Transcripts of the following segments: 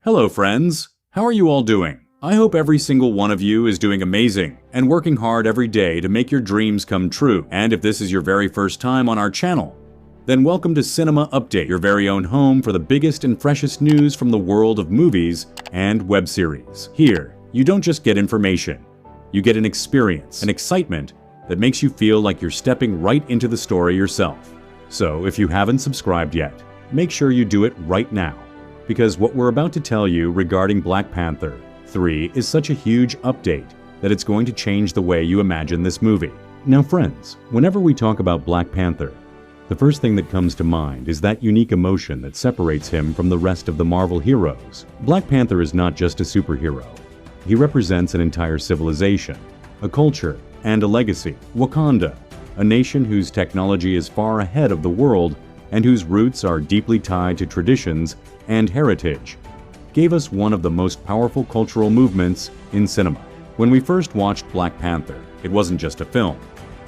Hello friends, how are you all doing? I hope every single one of you is doing amazing and working hard every day to make your dreams come true. And if this is your very first time on our channel, then welcome to Cinema Update, your very own home for the biggest and freshest news from the world of movies and web series. Here, you don't just get information, you get an experience, an excitement that makes you feel like you're stepping right into the story yourself. So if you haven't subscribed yet, make sure you do it right now, because what we're about to tell you regarding Black Panther 3 is such a huge update that it's going to change the way you imagine this movie. Now friends, whenever we talk about Black Panther, the first thing that comes to mind is that unique emotion that separates him from the rest of the Marvel heroes. Black Panther is not just a superhero. He represents an entire civilization, a culture, and a legacy. Wakanda, a nation whose technology is far ahead of the world and whose roots are deeply tied to traditions and heritage, gave us one of the most powerful cultural movements in cinema. When we first watched Black Panther, it wasn't just a film.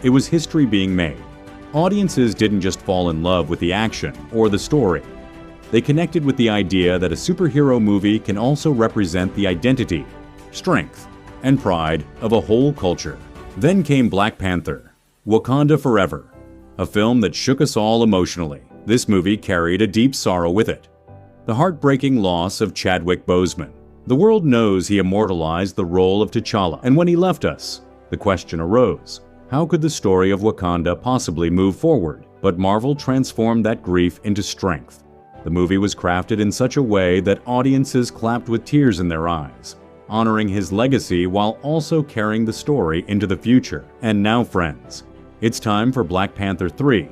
It was history being made. Audiences didn't just fall in love with the action or the story. They connected with the idea that a superhero movie can also represent the identity, strength, and pride of a whole culture. Then came Black Panther, Wakanda Forever, a film that shook us all emotionally. This movie carried a deep sorrow with it. The heartbreaking loss of Chadwick Boseman. The world knows he immortalized the role of T'Challa, and when he left us, the question arose, how could the story of Wakanda possibly move forward? But Marvel transformed that grief into strength. The movie was crafted in such a way that audiences clapped with tears in their eyes, honoring his legacy while also carrying the story into the future. And now friends, it's time for Black Panther 3,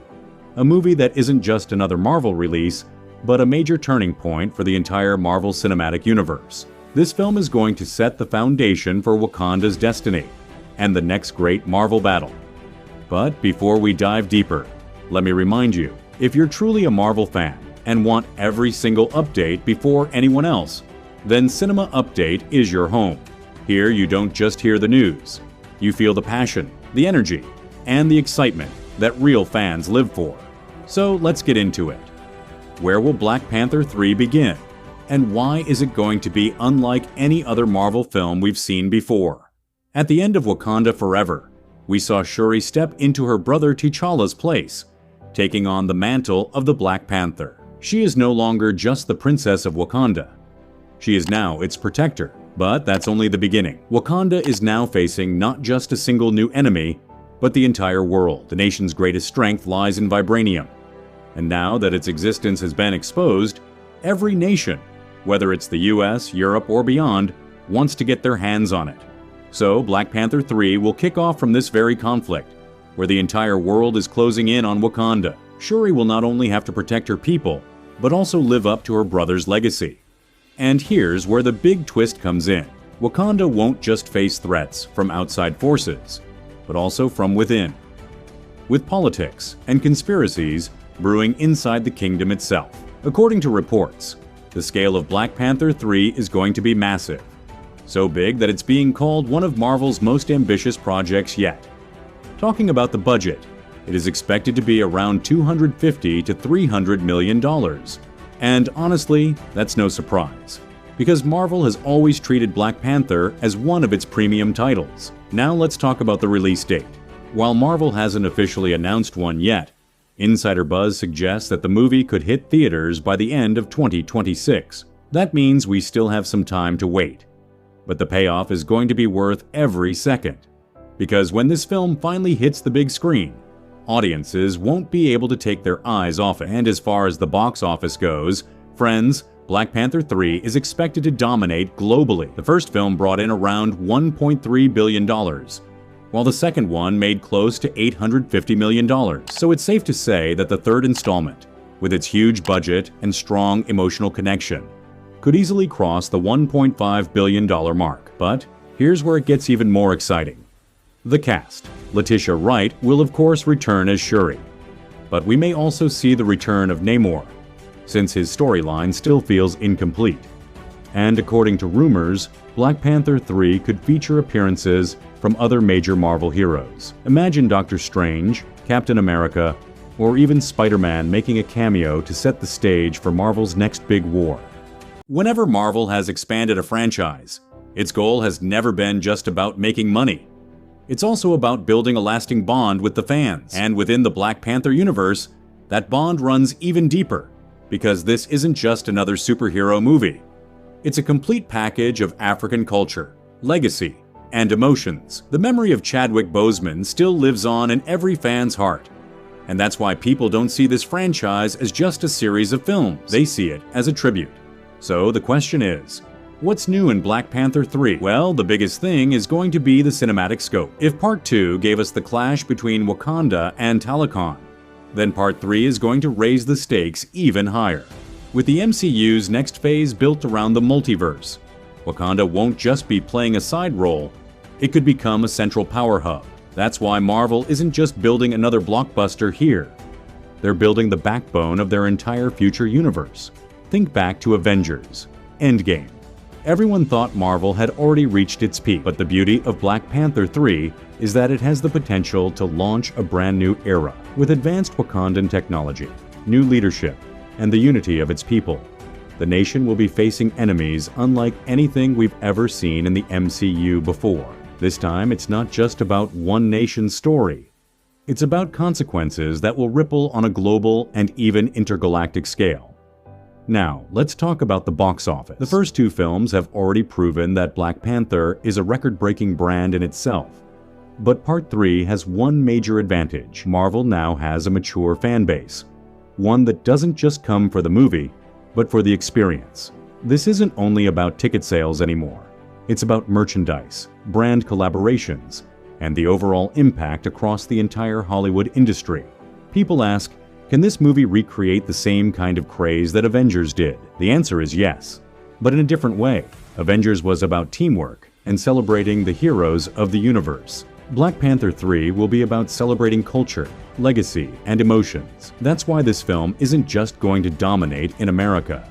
a movie that isn't just another Marvel release, but a major turning point for the entire Marvel Cinematic Universe. This film is going to set the foundation for Wakanda's destiny and the next great Marvel battle. But before we dive deeper, let me remind you, if you're truly a Marvel fan and want every single update before anyone else, then Cinema Update is your home. Here you don't just hear the news, you feel the passion, the energy, and the excitement that real fans live for. So let's get into it. Where will Black Panther 3 begin? And why is it going to be unlike any other Marvel film we've seen before? At the end of Wakanda Forever, we saw Shuri step into her brother T'Challa's place, taking on the mantle of the Black Panther. She is no longer just the princess of Wakanda. She is now its protector. But that's only the beginning. Wakanda is now facing not just a single new enemy, but the entire world. The nation's greatest strength lies in vibranium. And now that its existence has been exposed, every nation, whether it's the US, Europe, or beyond, wants to get their hands on it. So Black Panther 3 will kick off from this very conflict, where the entire world is closing in on Wakanda. Shuri will not only have to protect her people, but also live up to her brother's legacy. And here's where the big twist comes in. Wakanda won't just face threats from outside forces, but also from within, with politics and conspiracies brewing inside the kingdom itself. According to reports, the scale of Black Panther 3 is going to be massive, so big that it's being called one of Marvel's most ambitious projects yet. Talking about the budget, it is expected to be around $250 to $300 million. And honestly, that's no surprise, because Marvel has always treated Black Panther as one of its premium titles. Now let's talk about the release date. While Marvel hasn't officially announced one yet, insider buzz suggests that the movie could hit theaters by the end of 2026. That means we still have some time to wait. But the payoff is going to be worth every second, because when this film finally hits the big screen, audiences won't be able to take their eyes off it. And as far as the box office goes, friends, Black Panther 3 is expected to dominate globally. The first film brought in around $1.3 billion, while the second one made close to $850 million. So it's safe to say that the third installment, with its huge budget and strong emotional connection, could easily cross the $1.5 billion mark. But here's where it gets even more exciting. The cast. Letitia Wright will of course return as Shuri, but we may also see the return of Namor, since his storyline still feels incomplete. And according to rumors, Black Panther 3 could feature appearances from other major Marvel heroes. Imagine Doctor Strange, Captain America, or even Spider-Man making a cameo to set the stage for Marvel's next big war. Whenever Marvel has expanded a franchise, its goal has never been just about making money. It's also about building a lasting bond with the fans. And within the Black Panther universe, that bond runs even deeper, because this isn't just another superhero movie. It's a complete package of African culture, legacy, and emotions. The memory of Chadwick Boseman still lives on in every fan's heart. And that's why people don't see this franchise as just a series of films. They see it as a tribute. So the question is, what's new in Black Panther 3? Well, the biggest thing is going to be the cinematic scope. If Part 2 gave us the clash between Wakanda and Talokan, then Part 3 is going to raise the stakes even higher. With the MCU's next phase built around the multiverse, Wakanda won't just be playing a side role, it could become a central power hub. That's why Marvel isn't just building another blockbuster here. They're building the backbone of their entire future universe. Think back to Avengers, Endgame. Everyone thought Marvel had already reached its peak, but the beauty of Black Panther 3 is that it has the potential to launch a brand new era with advanced Wakandan technology, new leadership, and the unity of its people. The nation will be facing enemies unlike anything we've ever seen in the MCU before. This time, it's not just about one nation's story. It's about consequences that will ripple on a global and even intergalactic scale. Now, let's talk about the box office. The first two films have already proven that Black Panther is a record-breaking brand in itself. But Part 3 has one major advantage. Marvel now has a mature fan base. One that doesn't just come for the movie, but for the experience. This isn't only about ticket sales anymore. It's about merchandise, brand collaborations, and the overall impact across the entire Hollywood industry. People ask, can this movie recreate the same kind of craze that Avengers did? The answer is yes, but in a different way. Avengers was about teamwork and celebrating the heroes of the universe. Black Panther 3 will be about celebrating culture, legacy, and emotions. That's why this film isn't just going to dominate in America.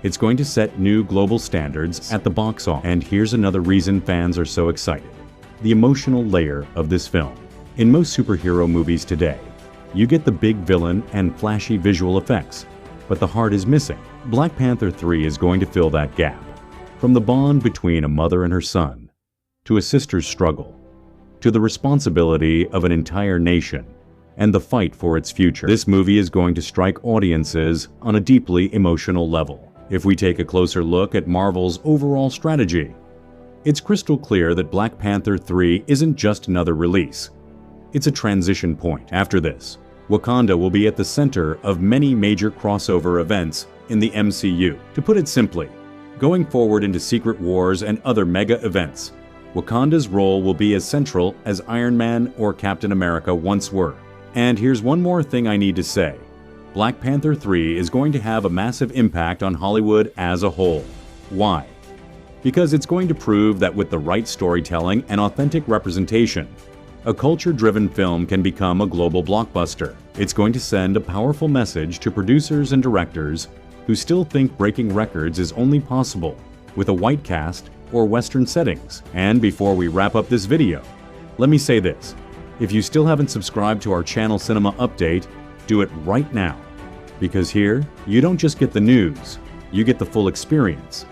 It's going to set new global standards at the box office. And here's another reason fans are so excited: the emotional layer of this film. In most superhero movies today, you get the big villain and flashy visual effects, but the heart is missing. Black Panther 3 is going to fill that gap. From the bond between a mother and her son, to a sister's struggle, to the responsibility of an entire nation, and the fight for its future. This movie is going to strike audiences on a deeply emotional level. If we take a closer look at Marvel's overall strategy, it's crystal clear that Black Panther 3 isn't just another release. It's a transition point. After this, Wakanda will be at the center of many major crossover events in the MCU. To put it simply, going forward into Secret Wars and other mega events, Wakanda's role will be as central as Iron Man or Captain America once were. And here's one more thing I need to say. Black Panther 3 is going to have a massive impact on Hollywood as a whole. Why? Because it's going to prove that with the right storytelling and authentic representation, a culture-driven film can become a global blockbuster. It's going to send a powerful message to producers and directors who still think breaking records is only possible with a white cast or Western settings. And before we wrap up this video, let me say this. If you still haven't subscribed to our channel Cinema Update, do it right now. Because here, you don't just get the news, you get the full experience.